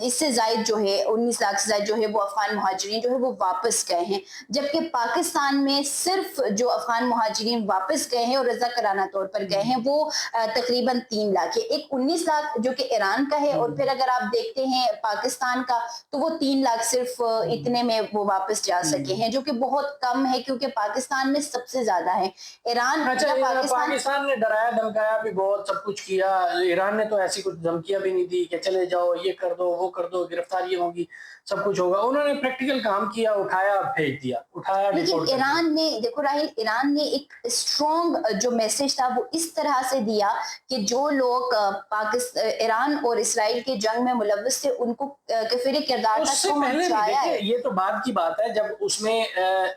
اس سے زائد جو ہے 19 لاکھ سے زائد جو ہے وہ افغان مہاجرین جو ہے وہ واپس گئے ہیں، جبکہ پاکستان میں صرف جو افغان مہاجرین واپس گئے ہیں اور رضاکارانہ طور پر گئے ہیں وہ تقریباً 3 لاکھ ہے، ایک 19 لاکھ جو کہ ایران کا ہے، اور پھر اگر آپ دیکھتے ہیں پاکستان کا تو وہ 3 لاکھ صرف اتنے میں وہ واپس جا سکے ہیں، جو کہ بہت کم ہے کیونکہ پاکستان میں سب سے زیادہ ہے۔ ایران اچھا، یا پاکستان پاکستان نے ڈرایا دھمکایا بھی بہت، سب کچھ کیا، ایران نے تو ایسی کچھ دھمکیاں بھی نہیں دی کہ چلے جاؤ، یہ کر دو وہ کر دو، گرفتاریاں ہوں گی، سب کچھ ہوگا، انہوں نے پریکٹیکل کام کیا، اٹھایا بھیج دیا، اٹھایا لیکن ڈپورٹ کر دیا۔ ایران نے دیکھو راہیل، ایران نے ایک اسٹرانگ جو میسج تھا وہ اس طرح سے دیا کہ جو لوگ ایران اور اسرائیل کے جنگ میں ملوث تھے ان کو کفر کردار اس تک سے پہلے بھی پہنچایا دیکھیں، ہے۔ یہ تو بعد کی بات ہے جب اس میں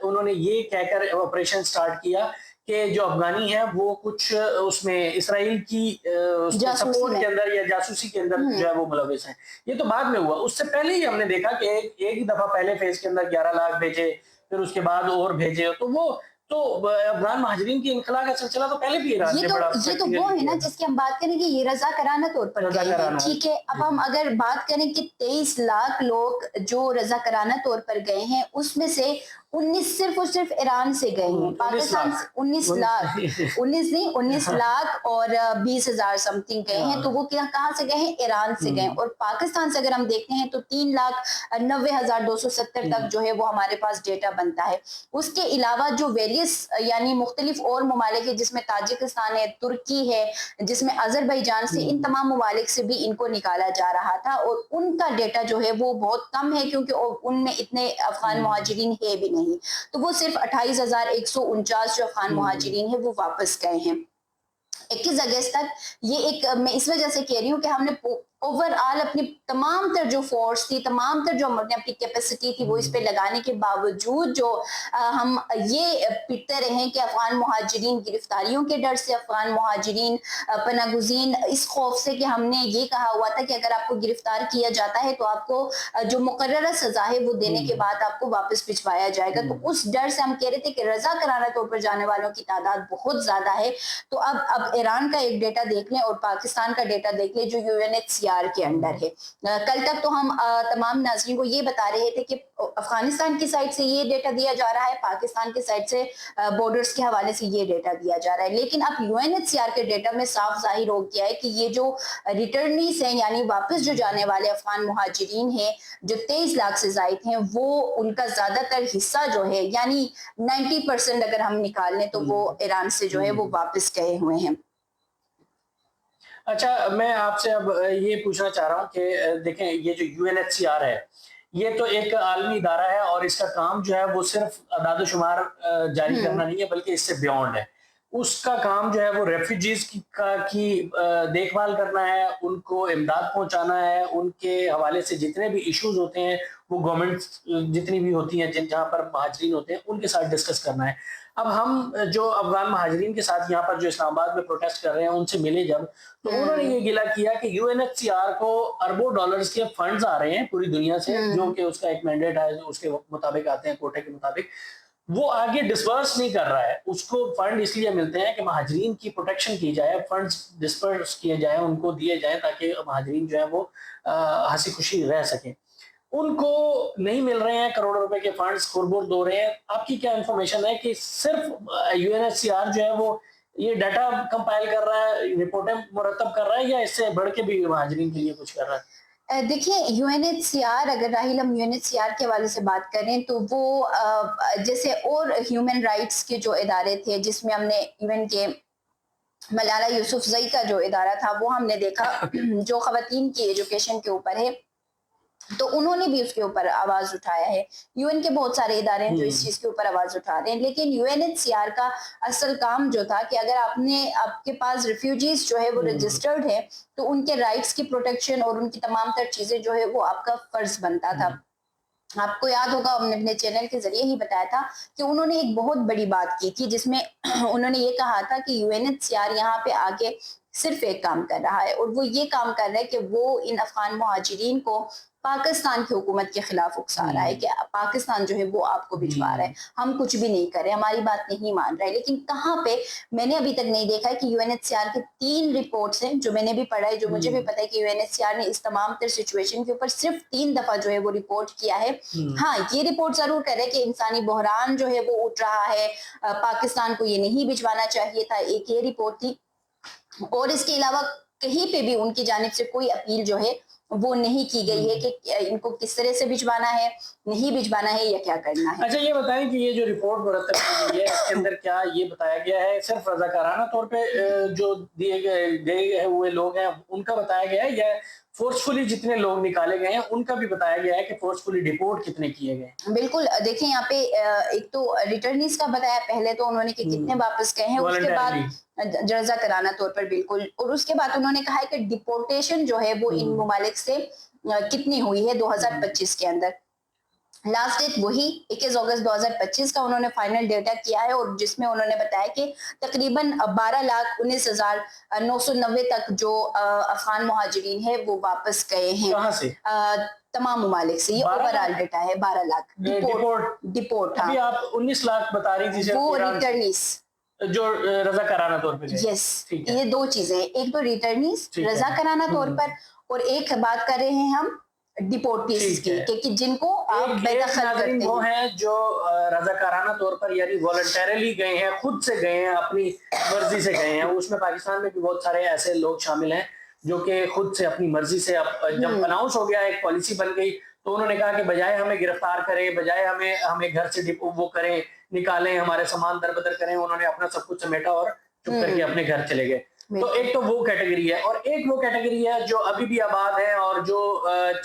انہوں نے یہ کہہ کر آپریشن سٹارٹ کیا کہ جو افغانی ہیں وہ کچھ اس میں اسرائیل کی جاسوسی سپورٹ میں کے اندر یا جاسوسی کے اندر جو ہے وہ ملوث ہیں، یہ تو بعد میں ہوا۔ اس سے پہلے ہی ہم نے دیکھا کہ ایک ہی دفعہ پہلے فیز کے اندر 11 لاکھ بھیجے، پھر اس کے بعد اور بھیجے، تو وہ تو افغان مہاجرین کی انخلا کا سلسلہ تو پہلے بھی ایران نے بڑا یہ تو وہ ہے نا کیا جس کی ہم بات کریں کہ یہ رضاکارانہ طور پر رضا گئے ہیں، کرانہ۔ ٹھیک ہے۔ اب ہم اگر بات کریں کہ 23 لاکھ لوگ جو رضاکارانہ طور پر گئے ہیں اس میں سے 19 صرف اور صرف ایران سے گئے ہیں، 19 پاکستان لاکھ سے 19 لاکھ 19 نہیں 19 لاکھ اور 20,000 سم تھنگ گئے ہیں، تو وہ کہاں سے گئے ہیں؟ ایران سے گئے ہیں۔ اور پاکستان سے اگر ہم دیکھتے ہیں تو 3,90,270 تک جو ہے وہ ہمارے پاس ڈیٹا بنتا ہے۔ اس کے علاوہ جو ویریس یعنی مختلف اور ممالک ہے جس میں تاجکستان ہے، ترکی ہے، جس میں آذربائیجان سے، ان تمام ممالک سے بھی ان کو نکالا جا رہا تھا، اور ان کا ڈیٹا جو ہے وہ بہت کم ہے کیونکہ ان میں اتنے افغان مہاجرین ہے بھی نہیں، تو وہ صرف 28,149 جو افغان مہاجرین ہیں وہ واپس گئے ہیں۔ 21 اگست تک یہ ایک میں اس وجہ سے کہہ رہی ہوں کہ ہم نے اوور آل اپنی تمام تر جو فورس تھی، تمام تر جو ہم نے اپنی کیپیسٹی تھی وہ اس پہ لگانے کے باوجود جو ہم یہ پٹتے رہے کہ افغان مہاجرین گرفتاریوں کے ڈر سے، افغان مہاجرین پناہ گزین اس خوف سے کہ ہم نے یہ کہا ہوا تھا کہ اگر آپ کو گرفتار کیا جاتا ہے تو آپ کو جو مقررہ سزا ہے وہ دینے کے بعد آپ کو واپس بھجوایا جائے گا، تو اس ڈر سے ہم کہہ رہے تھے کہ رضاکارانہ طور پر جانے والوں کی تعداد بہت زیادہ ہے۔ تو اب ایران کا ایک ڈیٹا دیکھ لیں اور پاکستان کا ڈیٹا دیکھ لیں جو UNHCR کے انڈر ہے۔ کل تک تو ہم تمام ناظرین کو یہ بتا رہے تھے کہ افغانستان کی سائٹ سے یہ ڈیٹا دیا جا رہا ہے، پاکستان کی سائٹ سے بارڈرز کے حوالے سے یہ ڈیٹا دیا جا رہا ہے، لیکن اب UNHCR کے ڈیٹا میں صاف ظاہر ہو گیا ہے کہ یہ جو ریٹرنیز ہیں یعنی واپس جو جانے والے افغان مہاجرین ہیں جو 23 لاکھ سے زائد ہیں، وہ ان کا زیادہ تر حصہ جو ہے یعنی 90% اگر ہم نکال لیں تو وہ ایران سے جو ہے وہ واپس گئے ہوئے ہیں۔ اچھا، میں آپ سے اب یہ پوچھنا چاہ رہا ہوں کہ دیکھیں یہ جو UNHCR ہے یہ تو ایک عالمی ادارہ ہے اور اس کا کام جو ہے وہ صرف اعداد و شمار جاری کرنا نہیں ہے بلکہ اس سے بیونڈ ہے۔ اس کا کام جو ہے وہ ریفیوجیز کی دیکھ بھال کرنا ہے، ان کو امداد پہنچانا ہے، ان کے حوالے سے جتنے بھی ایشوز ہوتے ہیں وہ گورنمنٹ جتنی بھی ہوتی ہیں جہاں پر مہاجرین ہوتے ہیں ان کے ساتھ ڈسکس کرنا ہے۔ اب ہم جو افغان مہاجرین کے ساتھ یہاں پر جو اسلام آباد میں پروٹیسٹ کر رہے ہیں ان سے ملے جب، تو انہوں نے یہ گلہ کیا کہ UNHCR کو اربوں ڈالرز کے فنڈز آ رہے ہیں پوری دنیا سے، جو کہ اس کا ایک مینڈیٹ ہے، جو اس کے مطابق آتے ہیں کوٹے کے مطابق، وہ آگے ڈسپرس نہیں کر رہا ہے۔ اس کو فنڈ اس لیے ملتے ہیں کہ مہاجرین کی پروٹیکشن کی جائے، فنڈز ڈسپرس کیے جائیں، ان کو دیے جائیں تاکہ مہاجرین جو ہے وہ ہنسی خوشی رہ سکیں۔ ان کو نہیں مل رہے ہیں، کروڑوں روپے کے فنڈز خربور دو رہے ہیں۔ آپ کی کیا انفارمیشن ہے کہ صرف UNHCR جو ہے وہ یہ ڈیٹا کمپائل کر رہا ہے، رپورٹیں مرتب کر رہا ہے، یا اس سے بڑھ کے بھی مہاجرین کے لیے کچھ کر رہا ہے؟ دیکھیں UNHCR اگر راہیل ہم UNHCR کے حوالے سے بات کریں تو وہ جیسے اور ہیومن رائٹس کے جو ادارے تھے جس میں ہم نے ایون کے ملالہ یوسفزئی کا جو ادارہ تھا وہ ہم نے دیکھا جو خواتین کی ایجوکیشن کے اوپر ہے، تو انہوں نے بھی اس کے اوپر آواز اٹھایا ہے۔ UN کے بہت سارے ادارے ہیں جو اس چیز کے اوپر آواز اٹھا رہے ہیں، لیکن UNHCR کا اصل کام جو تھا کہ اگر آپ کے پاس ریفیوجیز جو ہے وہ رجسٹرڈ ہے تو ان کے رائٹس کی پروٹیکشن اور ان کی تمام تر چیزیں جو ہے وہ آپ کا فرض بنتا تھا۔ آپ کو یاد ہوگا ہم نے اپنے چینل کے ذریعے ہی بتایا تھا کہ انہوں نے ایک بہت بڑی بات کی تھی جس میں انہوں نے یہ کہا تھا کہ UNHCR یہاں پہ آ کے صرف ایک کام کر رہا ہے، اور وہ یہ کام کر رہا ہے کہ وہ ان افغان مہاجرین کو پاکستان کی حکومت کے خلاف اکسا رہا ہے کہ پاکستان جو ہے وہ آپ کو بھجوا رہا ہے، ہم کچھ بھی نہیں کر رہے، ہماری بات نہیں مان رہا ہے. لیکن کہاں پہ میں نے ابھی تک نہیں دیکھا ہے کہ U N H C R کے 3 رپورٹس ہیں جو میں نے بھی پڑھا ہے، جو مجھے بھی پتا ہے کہ U N H C R نے اس تمام تر سچویشن کے اوپر صرف 3 دفعہ جو ہے وہ رپورٹ کیا ہے. ہاں یہ رپورٹ ضرور کر رہے کہ انسانی بحران جو ہے وہ اٹھ رہا ہے، پاکستان کو یہ نہیں بھجوانا چاہیے تھا، ایک یہ رپورٹ تھی. اور اس کے علاوہ کہیں پہ بھی ان کی جانب سے کوئی اپیل جو ہے وہ نہیں کی گئی ہے کہ ان کو کس طرح سے بھجوانا ہے، نہیں بھجوانا ہے یا کیا کرنا ہے. اچھا یہ بتائیں کہ یہ جو رپورٹ مرتب کی گئی ہے اس کے اندر کیا یہ بتایا گیا ہے صرف رضاکارانہ طور پہ جو دیے گئے ہوئے لوگ ہیں ان کا بتایا گیا ہے، یا فورسفلی جتنے لوگ نکالے گئے ہیں ان کا بھی بتایا گیا ہے کہ فورسفلی ڈیپورٹ کتنے کیے گئے؟ بالکل دیکھیں یہاں پہ ایک تو ریٹرنیز کا بتایا پہلے تو انہوں نے کہ کتنے واپس گئے ہیں، اس کے بعد رضاکارانہ طور پر بالکل، اور اس کے بعد انہوں نے کہا ہے کہ ڈیپورٹیشن جو ہے وہ ان ممالک سے کتنی ہوئی ہے 2025 کے اندر. لاسٹ ڈیٹ وہی 21 اگست 2025 کا انہوں نے فائنل ڈیٹا کیا ہے، اور جس میں انہوں نے بتایا کہ تقریباً 12,19,990 تک جو افغان مہاجرین ہیں وہ واپس گئے ہیں. کہاں سے؟ تمام ممالک سے. یہ اوور آل ڈیٹا ہے 12 لاکھ ڈیپورٹ. ابھی آپ 19 لاکھ بتا رہی تھی وہ ریٹرنیز جو رضاکارانہ طور پہ. یس یہ 2 چیزیں، ایک تو ریٹرنیز رضاکارانہ طور پر، اور ایک بات کر رہے ہیں ہم ڈیپورٹیز کی کہ جن کو آپ بے دخل کرتے ہیں. وہ ہیں جو رضاکارانہ طور پر یعنی والنٹیرلی گئے ہیں، خود سے گئے ہیں، اپنی مرضی سے گئے ہیں. اس میں پاکستان میں بھی بہت سارے ایسے لوگ شامل ہیں جو کہ خود سے اپنی مرضی سے، جب اناؤنس ہو گیا ایک پالیسی بن گئی تو انہوں نے کہا کہ بجائے ہمیں گرفتار کریں، بجائے ہمیں گھر سے وہ کریں، نکالیں، ہمارے سامان در بدر کریں، انہوں نے اپنا سب کچھ سمیٹا اور چپ کر کے اپنے گھر چلے گئے. تو ایک تو وہ کیٹیگری ہے، اور ایک وہ کیٹیگری ہے جو ابھی بھی آباد ہیں اور جو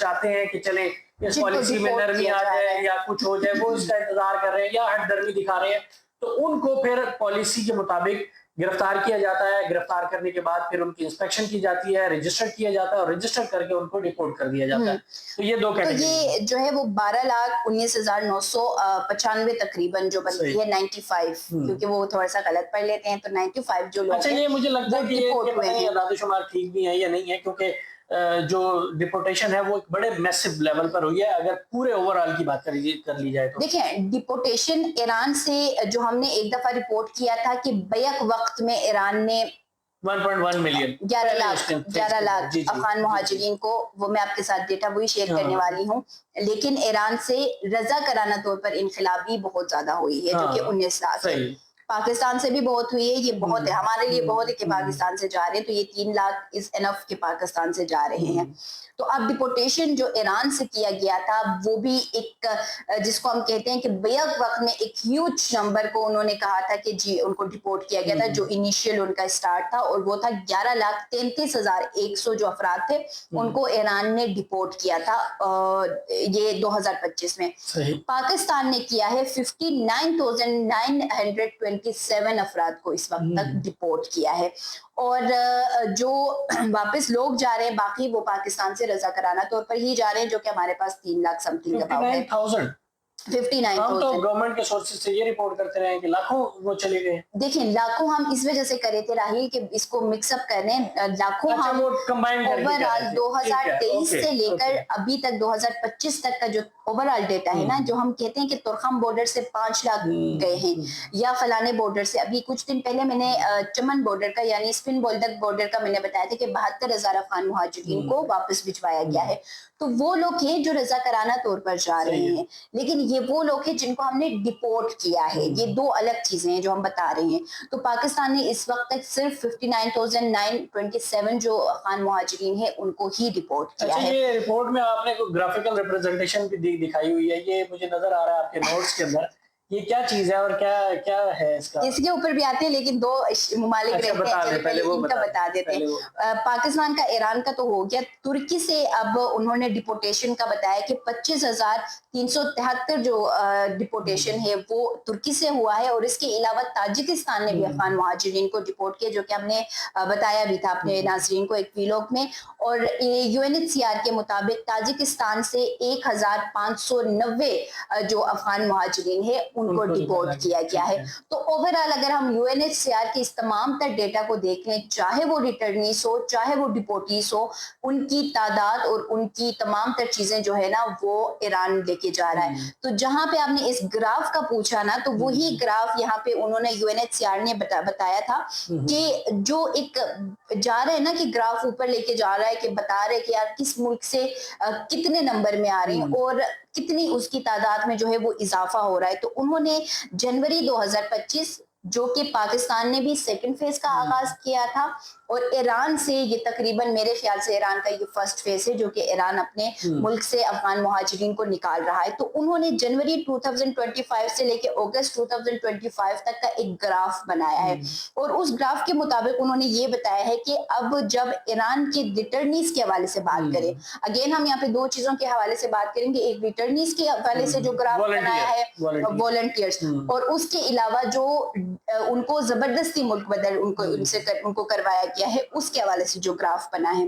چاہتے ہیں کہ چلیں اس پالیسی میں نرمی آ جائے یا کچھ ہو جائے، وہ اس کا انتظار کر رہے ہیں یا ہٹ درمی دکھا رہے ہیں. تو ان کو پھر پالیسی کے مطابق گرفتار کیا جاتا ہے. گرفتار کرنے کے بعد پھر ان کی انسپیکشن کی جاتی ہے، رجسٹر کیا جاتا ہے، اور رجسٹر کر کے ان کو ڈیپورٹ کر دیا جاتا ہے. تو یہ 2 کیٹیگری. یہ جو ہے وہ 12,19,995 تقریباً جو بنتی ہے 95، کیونکہ وہ تھوڑا سا غلط پڑھ لیتے ہیں تو 95 جو لوگ. اچھا یہ مجھے لگتا ہے کہ یہ اعداد و شمار ٹھیک بھی ہیں یا نہیں ہے، کیونکہ جو ڈیپورٹیشن ہے وہ ایک بڑے میسو لیول پر ہوئی ہے اگر پورے اوور آل کی بات کر لی جائے تو. دیکھیں ڈیپورٹیشن ایران سے جو ہم نے ایک دفعہ رپورٹ کیا تھا کہ بیک وقت میں ایران نے 1.1 ملین 11 لاکھ افغان مہاجرین کو، وہ میں آپ کے ساتھ ڈیٹا وہی شیئر کرنے والی ہوں، لیکن ایران سے رضاکارانہ طور پر انقلابی بہت زیادہ ہوئی ہے جو کہ 19 لاکھ ہے. پاکستان سے بھی بہت ہوئی ہے، یہ بہت ہے ہمارے لیے، بہت ہے کہ پاکستان سے جا رہے ہیں، تو یہ 3 لاکھ از انف کہ پاکستان سے جا رہے ہیں. تو اب ڈیپورٹیشن جو ایران سے کیا گیا تھا وہ بھی ایک جس کو ہم کہتے ہیں کہ بیک وقت میں ایک ہیوج نمبر کو انہوں نے کہا تھا کہ جی ان کو ڈیپورٹ کیا گیا تھا، جو انیشیل ان کا سٹارٹ تھا، اور وہ تھا 11,33,100 جو افراد تھے ان کو ایران نے ڈیپورٹ کیا تھا یہ 2025 میں. پاکستان نے کیا ہے 59,927 افراد کو اس وقت تک ڈیپورٹ کیا ہے، اور جو واپس لوگ جا رہے ہیں باقی وہ پاکستان سے رضاکارانہ طور پر ہی جا رہے ہیں، جو کہ ہمارے پاس 3 لاکھ سم تھنگ اباؤٹ ہے. 59,000. ہم تو گورنمنٹ کے سورسز سے یہ رپورٹ کرتے رہے ہیں کہ لاکھوں وہ چلے گئے. دیکھیں لاکھوں ہم اس وجہ سے کرے تھے راہیل کہ اس کو مکس اپ کرنے، لاکھوں ہم اوور آل 2023 سے لے کر ابھی تک 2025 تک کا جو اوور آل ڈیٹا ہے نا، جو ہم کہتے ہیں کہ ترخم بارڈر سے 5 لاکھ گئے ہیں یا فلانے بارڈر سے. ابھی کچھ دن پہلے میں نے چمن بارڈر کا یعنی اسپن بولدک بارڈر کا میں نے بتایا تھا کہ 72,000 افغان مہاجرین کو واپس بھجوایا گیا ہے. تو وہ لوگ ہیں جو رضاکارانہ طور پر جا رہے ہیں، لیکن یہ وہ لوگ ہیں جن کو ہم نے ڈیپورٹ کیا ہے. یہ 2 الگ چیزیں ہیں جو ہم بتا رہے ہیں. تو پاکستان نے اس وقت تک صرف 59,927 جو افغان مہاجرین ہیں ان کو ہی ڈیپورٹ کیا ہے. یہ رپورٹ میں آپ نے کوئی گرافیکل ریپرزنٹیشن بھی دکھائی ہوئی ہے، یہ مجھے نظر آ رہا ہے آپ کے نوٹس کے اندر. یہ کیا چیز ہے اور کیا ہے اس کا؟ اس کے اوپر بھی آتے ہیں لیکن 2 ممالک رہتے ہیں، پہلے ان کا بتا دیتے ہیں. پاکستان کا ایران کا تو ہو گیا. ترکی سے اب انہوں نے ڈیپورٹیشن کا بتایا کہ 25,373 جو ڈیپورٹیشن ہے وہ ترکی سے ہوا ہے، اور اس کے علاوہ تاجکستان نے بھی افغان مہاجرین کو ڈیپورٹ کیا، جو کہ ہم نے بتایا بھی تھا اپنے ناظرین کو ایک ویلاگ میں. اور UNHCR کے مطابق تاجکستان سے 1590 جو افغان مہاجرین ہیں ان کو ڈپورٹ کیا گیا ہے. تو اوور آل اگر ہم UNHCR کے اس تمام تر ڈیٹا کو دیکھیں, چاہے وہ ریٹرنیز ہو چاہے وہ ڈپورٹیز ہو, ان کی تعداد اور ان کی تمام تر چیزیں جو ہے نا وہ ایران لے کے جا رہا ہے. تو جہاں پہ آپ نے اس گراف کا پوچھا نا, تو وہی گراف یہاں پہ انہوں نے UNHCR نے بتایا تھا کہ جو ایک جا رہا ہے نا کہ گراف اوپر لے کے جا رہا ہے کہ بتا رہے کہ یار کس ملک سے کتنے نمبر میں آ رہے ہیں اور کتنی اس کی تعداد میں جو ہے وہ اضافہ ہو رہا ہے. تو انہوں نے جنوری 2025 جو کہ پاکستان نے بھی سیکنڈ فیز کا آغاز کیا تھا, اور ایران سے یہ تقریباً میرے خیال سے ایران کا یہ فرسٹ فیز ہے جو کہ ایران اپنے ملک سے افغان مہاجرین کو نکال رہا ہے. تو انہوں نے جنوری 2025 سے لے کے اگست 2025 تک کا ایک گراف بنایا ہے, اور اس گراف کے مطابق انہوں نے یہ بتایا ہے کہ اب جب ایران کے ریٹرنیز کے حوالے سے بات کریں, اگین ہم یہاں پہ دو چیزوں کے حوالے سے بات کریں گے, ایک ریٹرنیز کے حوالے سے جو گراف بنایا ہے والنٹیئرز, اور اس کے علاوہ جو ان کو زبردستی ملک بدل ان کو کروایا گیا ہے اس کے حوالے سے جو گراف بنا ہے.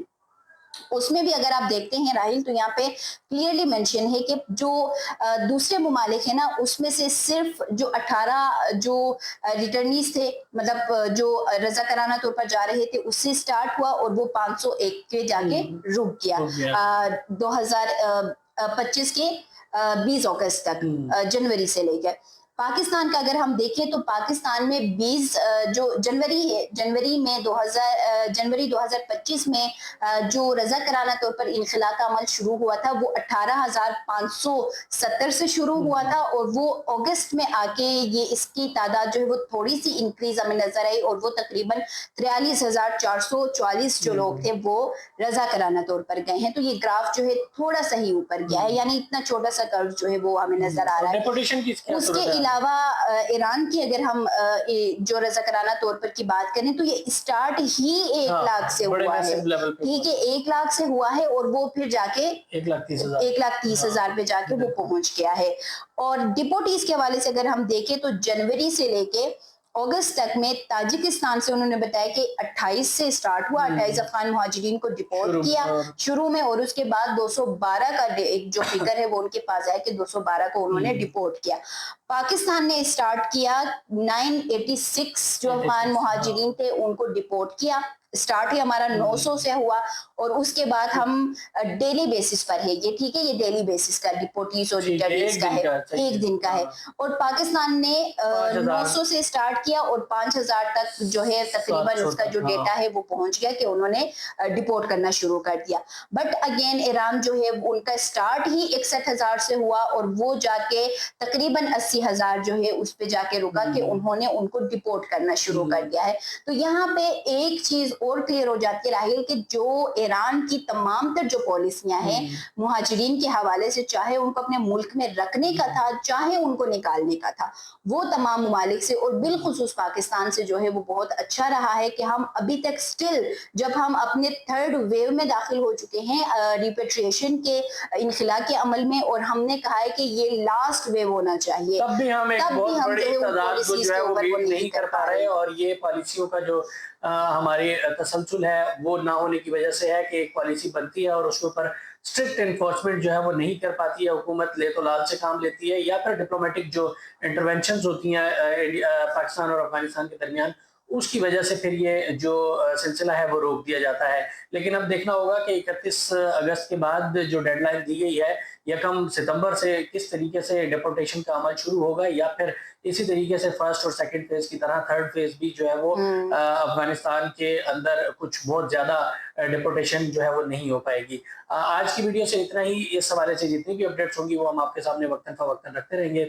اس میں بھی اگر آپ دیکھتے ہیں راہیل تو یہاں پہ کلیئرلی مینشن ہے کہ جو دوسرے ممالک ہیں نا اس میں سے صرف جو 18 جو ریٹرنیز تھے, مطلب جو رضاکارانہ طور پر جا رہے تھے, اس سے سٹارٹ ہوا اور وہ 501 کے جا کے رک گیا 2025 کے 20 اگست تک, جنوری سے لے کر. پاکستان کا اگر ہم دیکھیں تو پاکستان میں 20 جو جنوری میں 2025 میں جو رضاکارانہ طور پر انخلاء کا عمل شروع ہوا تھا وہ 18,570 سے شروع ہوا تھا, اور وہ اگست میں آ کے یہ اس کی تعداد جو ہے وہ تھوڑی سی انکریز ہمیں نظر آئی, اور وہ تقریباً 43,444 جو لوگ تھے وہ رضاکارانہ طور پر گئے ہیں. تو یہ گراف جو ہے تھوڑا سا ہی اوپر گیا ہے, یعنی اتنا چھوٹا سا کرو جو ہے وہ ہمیں نظر آ رہا ہے. اس کے علاوہ ایران کی اگر ہم جو رضاکارانہ طور پر کی بات کریں تو یہ اسٹارٹ ہی 1 لاکھ سے ہوا ہے, ٹھیک ہے, 1 لاکھ سے ہوا ہے, اور وہ پھر جا کے 1,30,000 پہ جا کے وہ پہنچ گیا ہے. اور ڈپورٹیز کے حوالے سے اگر ہم دیکھیں تو جنوری سے لے کے اگست تک میں تاجکستان سے انہوں نے بتایا کہ 28 سے سٹارٹ ہوا, 28 افغان مہاجرین کو ڈپورٹ کیا شروع میں, اور اس کے بعد 212 کا ایک جو فگر ہے وہ ان کے پاس آیا کہ 212 کو انہوں نے ڈپورٹ کیا. پاکستان نے سٹارٹ کیا 986 جو افغان مہاجرین تھے ان کو ڈپورٹ کیا. سٹارٹ ہی ہمارا 900 سے ہوا, اور اس کے بعد ہم ڈیلی بیسس پر ہے یہ, ٹھیک ہے, یہ ڈیلی بیسس کا ڈپورٹیز اور ریٹرنیز کا ہے, 1 دن کا ہے. اور پاکستان نے 900 سے سٹارٹ کیا اور 5,000 تک جو ہے تقریباً اس کا جو ڈیٹا ہے وہ پہنچ گیا کہ انہوں نے ڈپورٹ کرنا شروع کر دیا. بٹ اگین ایران جو ہے ان کا سٹارٹ ہی 61,000 سے ہوا, اور وہ جا کے تقریباً 80,000 جو ہے اس پہ جا کے رکا کہ انہوں نے ان کو ڈپورٹ کرنا شروع کر دیا ہے. تو یہاں پہ ایک چیز اور کلیئر ہو جاتی ہے راہیل کہ جو ایران کی تمام تر جو پالیسیاں ہیں مہاجرین کے حوالے سے, چاہے ان کو اپنے ملک میں رکھنے کا تھا چاہے ان کو نکالنے کا تھا, وہ تمام ممالک سے اور بالخصوص پاکستان سے جو ہے وہ بہت اچھا رہا ہے کہ ہم ابھی تک سٹل جب ہم اپنے 3rd ویو میں داخل ہو چکے ہیں ریپیٹریشن کے انخلاء کے عمل میں, اور ہم نے کہا ہے کہ یہ لاسٹ ویو ہونا چاہیے, تب بھی ہم ایک بہت بڑی تعداد کو جو ہے وہ میٹ نہیں کر پا رہے, اور یہ پالیسیوں کا جو ہماری تسلسل ہے وہ نہ ہونے کی وجہ سے ہے کہ ایک پالیسی بنتی ہے اور اس کے اوپر اسٹرکٹ انفورسمنٹ جو ہے وہ نہیں کر پاتی ہے حکومت, لے تو لال سے کام لیتی ہے, یا پھر ڈپلومیٹک جو انٹرونشنز ہوتی ہیں پاکستان اور افغانستان کے درمیان, اس کی وجہ سے پھر یہ جو سلسلہ ہے وہ روک دیا جاتا ہے. لیکن اب دیکھنا ہوگا کہ 31 اگست کے بعد جو ڈیڈ لائن دی گئی ہے 1 ستمبر سے کس طریقے سے ڈیپورٹیشن کا عمل شروع ہوگا, یا پھر اسی طریقے سے فرسٹ اور سیکنڈ فیز کی طرح 3rd فیز بھی جو ہے وہ افغانستان کے اندر کچھ بہت زیادہ ڈیپورٹیشن جو ہے وہ نہیں ہو پائے گی. آج کی ویڈیو سے اتنا ہی. اس حوالے سے جتنی بھی اپڈیٹس ہوں گی وہ ہم آپ کے سامنے وقتاً فوقتاً رکھتے رہیں گے.